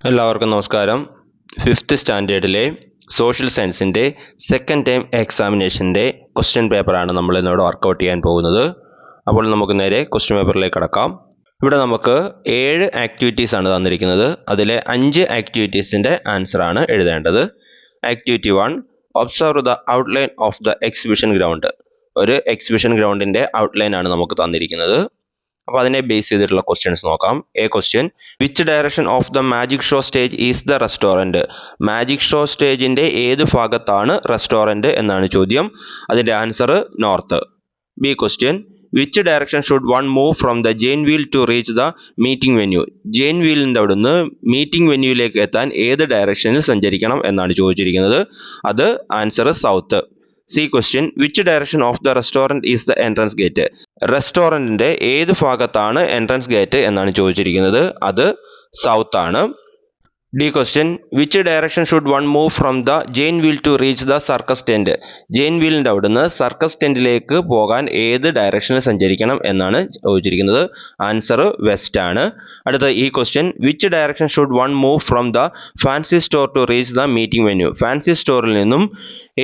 എല്ലാവർക്കും നമസ്കാരം. 5th സ്റ്റാൻഡേർഡിലെ സോഷ്യൽ സയൻസിൻ്റെ സെക്കൻഡ് ടൈം എക്സാമിനേഷൻ്റെ ക്വസ്റ്റ്യൻ പേപ്പറാണ് നമ്മൾ ഇന്നിവിടെ വർക്കൗട്ട് ചെയ്യാൻ പോകുന്നത്. അപ്പോൾ നമുക്ക് നേരെ ക്വസ്റ്റ്യൻ പേപ്പറിലേക്ക് കടക്കാം. ഇവിടെ നമുക്ക് 7 ആക്ടിവിറ്റീസ് ആണ് തന്നിരിക്കുന്നത്. അതിലെ 5 ആക്ടിവിറ്റീസിൻ്റെ ആൻസറാണ് എഴുതേണ്ടത്. Activity 1, observe the outline of the exhibition ground. ഒരു എക്സിബിഷൻ ഗ്രൗണ്ടിൻ്റെ ഔട്ട്ലൈൻ ആണ് നമുക്ക് തന്നിരിക്കുന്നത്. അപ്പോൾ അതിനെ ബേസ് ചെയ്തിട്ടുള്ള ക്വസ്റ്റ്യൻസ് നോക്കാം. A question, which direction of the magic show stage is the restaurant? Magic show സ്റ്റേജിൻ്റെ ഏത് ഭാഗത്താണ് റെസ്റ്റോറൻറ്റ് എന്നാണ് ചോദ്യം. അതിൻ്റെ answer north. B question, which direction should one move from the giant wheel to reach the meeting venue? Giant വീലിൻ്റെ അവിടുന്ന് meeting വെന്യൂയിലേക്ക് എത്താൻ ഏത് ഡയറക്ഷനിൽ സഞ്ചരിക്കണം എന്നാണ് ചോദിച്ചിരിക്കുന്നത്. അത് answer south. C question, which direction of the restaurant is the entrance gate? റെസ്റ്റോറൻറ്റിൻ്റെ ഏത് ഭാഗത്താണ് എൻട്രൻസ് ഗേറ്റ് എന്നാണ് ചോദിച്ചിരിക്കുന്നത്. അത് സൗത്ത് ആണ്. D question, which direction should one move from the giant wheel to reach the circus tent? Giant വീലിൻ്റെ അവിടുന്ന് circus ടെൻറ്റിലേക്ക് പോകാൻ ഏത് ഡയറക്ഷനിൽ സഞ്ചരിക്കണം എന്നാണ് ചോദിച്ചിരിക്കുന്നത്. ആൻസർ വെസ്റ്റ് ആണ്. അടുത്ത ഈ question, which direction should one move from the fancy store to reach the meeting venue? Fancy സ്റ്റോറിൽ നിന്നും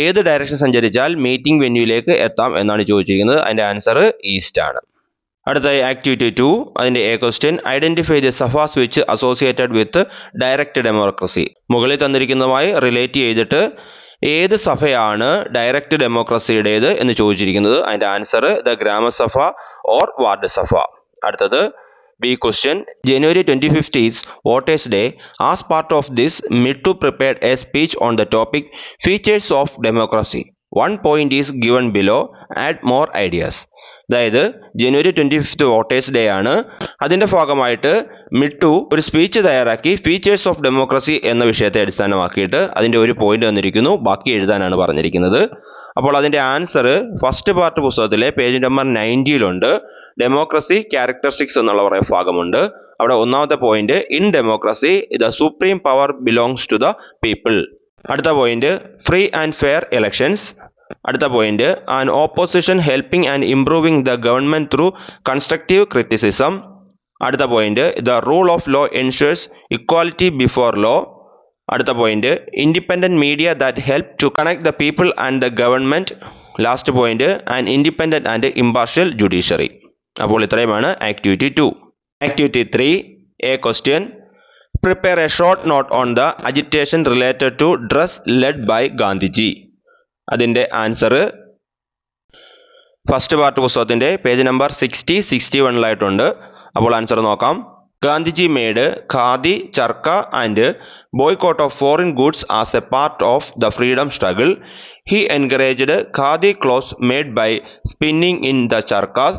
ഏത് ഡയറക്ഷൻ സഞ്ചരിച്ചാൽ മീറ്റിംഗ് വെന്യൂയിലേക്ക് എത്താം എന്നാണ് ചോദിച്ചിരിക്കുന്നത്. അതിൻ്റെ ആൻസർ ഈസ്റ്റ് ആണ്. അടുത്തായി ആക്ടിവിറ്റി 2, അതിൻ്റെ A question, identify the surfaces which associated with direct democracy. മുകളിൽ തന്നിരിക്കുന്നതുമായി റിലേറ്റ് ചെയ്തിട്ട് ഏത് സഭയാണ് ഡയറക്റ്റ് ഡെമോക്രസിയുടേത് എന്ന് ചോദിച്ചിരിക്കുന്നത്. അതിൻ്റെ answer the grama sabha or ward സഭ. അടുത്തത് B question, January 25th is Voters' Day. As part of this, Mittu prepared a speech on the topic Features of Democracy. 1 point is given below. Add more ideas. അതായത് January 25th voters day ആണ്. അതിൻ്റെ ഭാഗമായിട്ട് മിട്ടു ഒരു speech തയ്യാറാക്കി features of democracy എന്ന വിഷയത്തെ അടിസ്ഥാനമാക്കിയിട്ട് അതിൻ്റെ ഒരു പോയിന്റ് തന്നിരിക്കുന്നു. ബാക്കി എഴുതാനാണ് പറഞ്ഞിരിക്കുന്നത്. അപ്പോൾ അതിൻ്റെ ആൻസർ ഫസ്റ്റ് പാർട്ട് പുസ്തകത്തിലെ പേജ് നമ്പർ 90-ലുണ്ട്. ഡെമോക്രസി ക്യാരക്ടറിസ്റ്റിക്സ് എന്നുള്ള പറയുന്ന ഭാഗമുണ്ട്. അവിടെ ഒന്നാമത്തെ point, in democracy the supreme power belongs to the people. അടുത്ത point, free and fair elections. അടുത്ത point, an opposition helping and improving the government through constructive criticism. അടുത്ത point, the rule of law ensures equality before law. അടുത്ത point, independent media that help to connect the people and the government. Last point, an independent and impartial judiciary. അപ്പോൾ ഇത്രയുമാണ് activity 2. Activity 3, A question, prepare a short note on the agitation related to dress led by Gandhiji. അതിൻ്റെ answer first part പുസ്തകത്തിൻ്റെ page number 60-61-ലായിട്ടുണ്ട്. അപ്പോൾ answer നോക്കാം. Gandhiji made khadi, charkha and boycott of foreign goods as a part of the freedom struggle. He encouraged khadi clothes made by spinning in the charkas.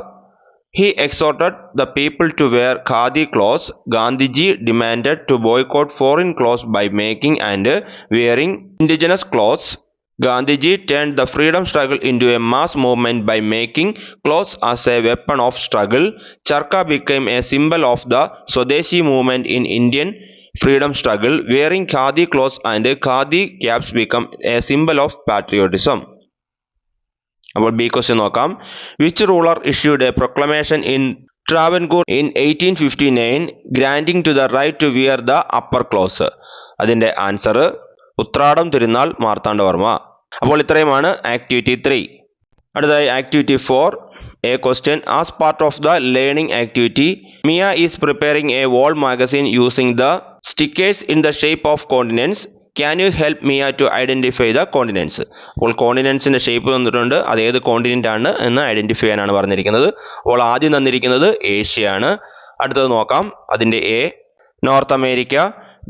He exhorted the people to wear khadi clothes. Gandhiji demanded to boycott foreign clothes by making and wearing indigenous clothes. Gandhiji turned the freedom struggle into a mass movement by making clothes as a weapon of struggle. Charka became a symbol of the Swadeshi movement in Indian freedom struggle. Wearing khadi clothes and khadi caps become a symbol of patriotism. അപ്പോൾ B question നോക്കാം. Which ruler issued a proclamation in Travancore in 1859 granting to the right to wear the upper cloth? അതിൻ്റെ answer Uthradom Thirunal Marthanda Varma. അപ്പോൾ ഇത്രയുമാണ് activity 3. അടുത്തതായി activity 4, A question, as part of the learning activity Mia is preparing a wall magazine using the stickers in the shape of continents. Can you help Mia to identify the continents? അപ്പോൾ കോണ്ടിനെൻറ്റ്സിൻ്റെ shape തന്നിട്ടുണ്ട്. അത് ഏത് continent ആണ് എന്ന് identify ചെയ്യാനാണ് പറഞ്ഞിരിക്കുന്നത്. അപ്പോൾ ആദ്യം തന്നിരിക്കുന്നത് ഏഷ്യ ആണ്. അടുത്തത് നോക്കാം. അതിൻ്റെ A North America,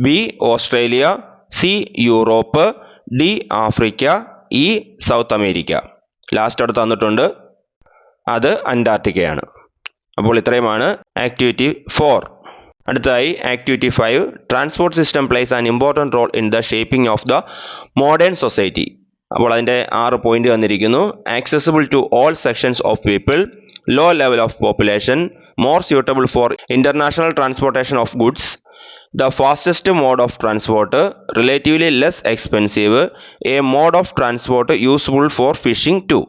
B Australia, C Europe, D Africa, E South America. Last അടുത്ത് തന്നിട്ടുണ്ട്, അത് അന്റാർട്ടിക്കയാണ്. അപ്പോൾ ഇത്രയുമാണ് ആക്ടിവിറ്റി 4. അടുത്തതായി activity 5, transport system plays an important role in the shaping of the modern society. അപ്പോൾ അതിൻ്റെ 6 പോയിന്റ് തന്നിരിക്കുന്നു. Accessible to all sections of people, low level of population, more suitable for international transportation of goods, the fastest mode of transport, relatively less expensive, a mode of transport useful for fishing too.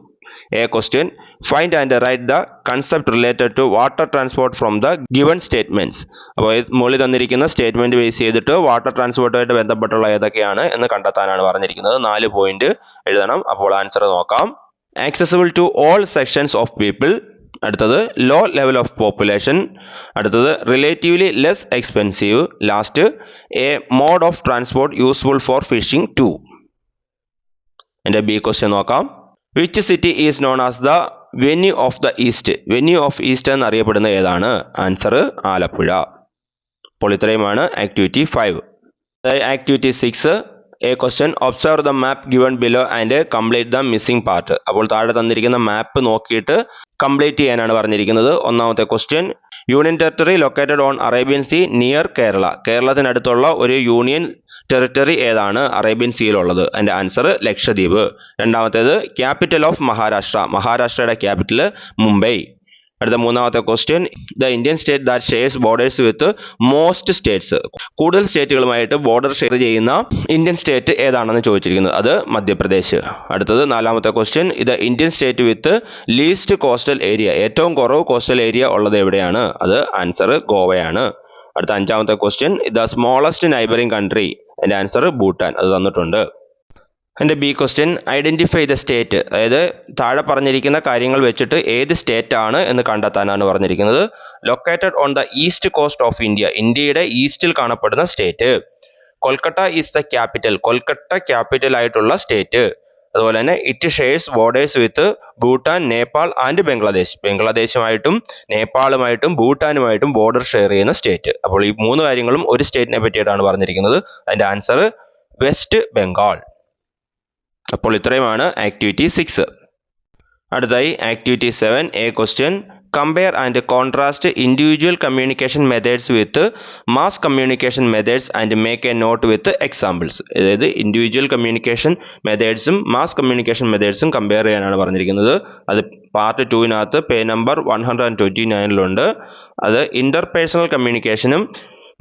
A question, find and write the concept related to water transport from the given statements. അപ്പോൾ മുകളിൽ തന്നിരിക്കുന്ന statement base ചെയ്തിട്ട് water ട്രാൻസ്പോർട്ടുമായിട്ട് ബന്ധപ്പെട്ടുള്ള ഏതൊക്കെയാണ് എന്ന് കണ്ടെത്താനാണ് പറഞ്ഞിരിക്കുന്നത്. 4 point എഴുതണം. അപ്പോൾ ആൻസർ നോക്കാം. Accessible to all sections of people, അടുത്തത് ലോ ലെവൽ ഓഫ് പോപ്പുലേഷൻ, അടുത്തത് relatively less expensive, last a mode of transport useful for fishing too. എൻ്റെ ബി ക്വസ്റ്റ്യൻ നോക്കാം. Which city is known as the venue of the east? Venue of east എന്നറിയപ്പെടുന്ന ഏതാണ്? Answer Alappuzha. അപ്പോൾ ഇത്രയുമാണ് activity 5. Activity 6, A question, observe the map given below and complete the missing part. അപ്പോൾ താഴെ തന്നിരിക്കുന്ന മാപ്പ് നോക്കിയിട്ട് കംപ്ലീറ്റ് ചെയ്യാനാണ് പറഞ്ഞിരിക്കുന്നത്. ഒന്നാമത്തെ question, union territory located on Arabian sea near Kerala. കേരളത്തിനടുത്തുള്ള ഒരു യൂണിയൻ ടെറിട്ടറി ഏതാണ് അറേബ്യൻ സീയിലുള്ളത്? അതിൻ്റെ ആൻസർ ലക്ഷദ്വീപ്. രണ്ടാമത്തേത്, ക്യാപിറ്റൽ ഓഫ് മഹാരാഷ്ട്ര. മഹാരാഷ്ട്രയുടെ ക്യാപിറ്റൽ മുംബൈ. അടുത്ത മൂന്നാമത്തെ question, the Indian state that shares borders with most states. കൂടുതൽ സ്റ്റേറ്റുകളുമായിട്ട് ബോർഡർ ഷെയർ ചെയ്യുന്ന ഇന്ത്യൻ സ്റ്റേറ്റ് ഏതാണെന്ന് ചോദിച്ചിരിക്കുന്നത്. അത് മധ്യപ്രദേശ്. അടുത്തത് നാലാമത്തെ ക്വസ്റ്റ്യൻ, ഇത് Indian state with least coastal area. ഏറ്റവും കുറവ് കോസ്റ്റൽ ഏരിയ ഉള്ളത് എവിടെയാണ്? അത് ആൻസർ ഗോവയാണ്. അടുത്ത അഞ്ചാമത്തെ question, the smallest neighbouring country. അതിൻ്റെ ആൻസർ ഭൂട്ടാൻ. അത് തന്നിട്ടുണ്ട്. എൻ്റെ B question, identify the state. അതായത് താഴെ പറഞ്ഞിരിക്കുന്ന കാര്യങ്ങൾ വെച്ചിട്ട് ഏത് സ്റ്റേറ്റ് ആണ് എന്ന് കണ്ടെത്താനാണ് പറഞ്ഞിരിക്കുന്നത്. Located on the east coast of India. ഇന്ത്യയുടെ ഈസ്റ്റിൽ കാണപ്പെടുന്ന state. Kolkata is the capital. Kolkata capital ആയിട്ടുള്ള സ്റ്റേറ്റ്. അതുപോലെ തന്നെ it shares borders with Bhutan, Nepal and Bangladesh. ബംഗ്ലാദേശുമായിട്ടും നേപ്പാളുമായിട്ടും ഭൂട്ടാനുമായിട്ടും ബോർഡർ ഷെയർ ചെയ്യുന്ന സ്റ്റേറ്റ്. അപ്പോൾ ഈ 3 കാര്യങ്ങളും ഒരു സ്റ്റേറ്റിനെ പറ്റിയിട്ടാണ് പറഞ്ഞിരിക്കുന്നത്. അതിൻ്റെ ആൻസർ വെസ്റ്റ് ബംഗാൾ. അപ്പോൾ ഇത്രയുമാണ് ആക്ടിവിറ്റി 6. അടുത്തായി activity 7, A question, compare and contrast individual communication methods with mass communication methods and make a note with examples. അതായത് ഇൻഡിവിജ്വൽ കമ്മ്യൂണിക്കേഷൻ മെത്തേഡ്സും മാസ് കമ്മ്യൂണിക്കേഷൻ മെത്തേഡ്സും കമ്പയർ ചെയ്യാനാണ് പറഞ്ഞിരിക്കുന്നത്. അത് പാർട്ട് 2-നകത്ത് പേജ് നമ്പർ 129 അത് ഇന്റർപേഴ്സണൽ കമ്മ്യൂണിക്കേഷനും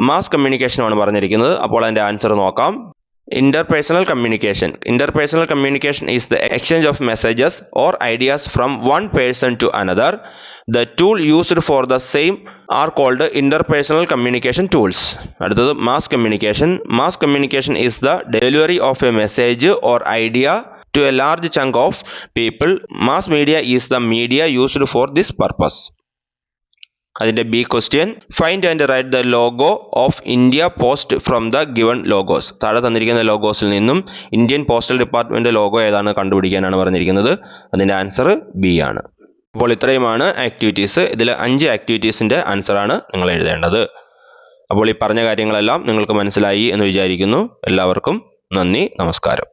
മാസ് കമ്മ്യൂണിക്കേഷനുമാണ് പറഞ്ഞിരിക്കുന്നത്. അപ്പോൾ അതിൻ്റെ ആൻസർ നോക്കാം. Interpersonal communication. Interpersonal communication is the exchange of messages or ideas from one person to another. The tool used for the same are called interpersonal communication tools. അടുത്തത് mass communication. Mass communication is the delivery of a message or idea to a large chunk of people. Mass media is the media used for this purpose. അതിൻ്റെ B question, find and write the logo of India post from the given logos. താഴെ തന്നിരിക്കുന്ന ലോഗോസിൽ നിന്നും Indian postal department logo ഏതാണ് കണ്ടുപിടിക്കാനാണ് പറഞ്ഞിരിക്കുന്നത്. അതിൻ്റെ answer B ആണ്. അപ്പോൾ ഇത്രയുമാണ് ആക്ടിവിറ്റീസ്. ഇതിൽ 5 ആക്ടിവിറ്റീസിൻ്റെ ആൻസറാണ് നിങ്ങൾ എഴുതേണ്ടത്. അപ്പോൾ ഈ പറഞ്ഞ കാര്യങ്ങളെല്ലാം നിങ്ങൾക്ക് മനസ്സിലായി എന്ന് വിചാരിക്കുന്നു. എല്ലാവർക്കും നന്ദി, നമസ്കാരം.